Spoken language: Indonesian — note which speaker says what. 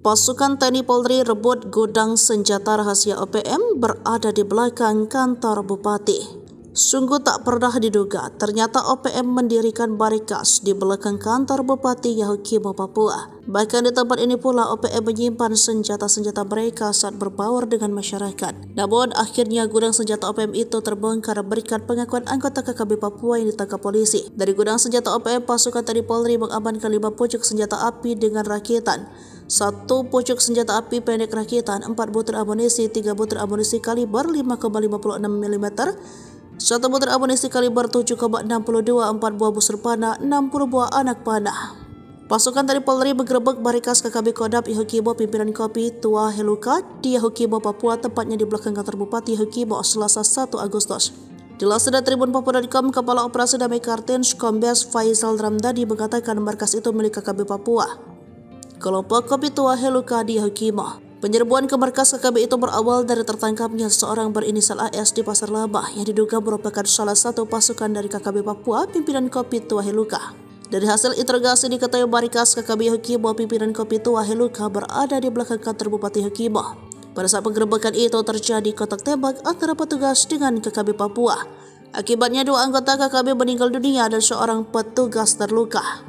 Speaker 1: Pasukan TNI Polri rebut gudang senjata rahasia OPM berada di belakang kantor Bupati. Sungguh tak pernah diduga, ternyata OPM mendirikan barikas di belakang kantor Bupati Yahukimo, Papua. Bahkan di tempat ini pula OPM menyimpan senjata-senjata mereka saat berbaur dengan masyarakat. Namun akhirnya gudang senjata OPM itu terbongkar berkat pengakuan anggota KKB Papua yang ditangkap polisi. Dari gudang senjata OPM, pasukan TNI Polri mengamankan 5 pucuk senjata api dengan rakitan, 1 pucuk senjata api pendek rakitan, 4 butir amunisi, 3 butir amunisi kaliber 5,56 mm, 1 butir amunisi kaliber 7,62, 4 buah busur panah, 60 buah anak panah. Pasukan TNI Polri menggerebek barikas KKB Kodam Yahukimo pimpinan Kopi Tua Heluka di Yahukimo, Papua, tepatnya di belakang kantor Bupati Yahukimo, Selasa 1 Agustus. Dilansir dari Tribun.papua.com, Kepala Operasi Damai Kartens Kombes Faisal Ramdhani mengatakan markas itu milik KKB Papua, kelompok Kopi Tua Heluka di Yahukimo. Penyerbuan ke markas KKB itu berawal dari tertangkapnya seorang berinisial AS di Pasar Lama yang diduga merupakan salah satu pasukan dari KKB Papua pimpinan Kopi Tua Heluka. Dari hasil interogasi diketahui barikas KKB Yahukimo pimpinan Kopi Tua Heluka berada di belakang kantor Bupati Yahukimo. Pada saat penggerebekan itu terjadi kontak tembak antara petugas dengan KKB Papua. Akibatnya 2 anggota KKB meninggal dunia dan seorang petugas terluka.